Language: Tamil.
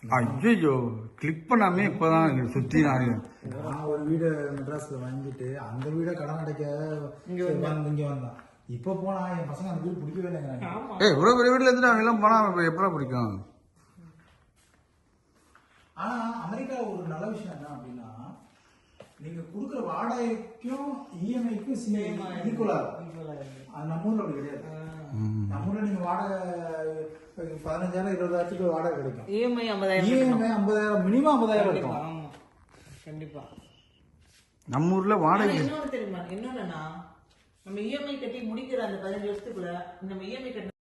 ஐயோ கிளிக் பண்ணாமே இப்பதான் சுத்தி நான் ஒரு வீடு மெட்ராஸ்ல வாங்கிட்டு அந்த வீட கடன் அடைக்க இங்க வந்தான். இப்ப போனா என் பசங்க அந்த வீடு பிடிக்கவே இல்லைங்கிறாங்க. இவ்வளவு பெரிய வீட்டுல இருந்து அவங்க எல்லாம் போனா எப்படா பிடிக்கும்? ஆனா அமெரிக்கா ஒரு நல்ல விஷயம் என்ன அப்படின்னா, நீங்க கொடுக்குற வாடகைக்கும் இஎம்ஐக்கும் ஈக்குவலா அது நம்ம ஊர்ல அப்படி கிடையாது. நம்ம ஊர்ல நீங்க வாடகை 15,000 20,000 வாடகை கிடைக்கும். இஎம்ஐ 50,000 மினிமம் 50,000 இருக்கும். கண்டிப்பா நம்ம ஊர்ல வாடகை இன்னொன்னு தெரியுமா, இன்னொன்னா நம்ம இஎம்ஐ கட்டி முடிக்கிற அந்த 15 வருஷத்துக்குள்ள நம்ம இஎம்ஐ கட்டி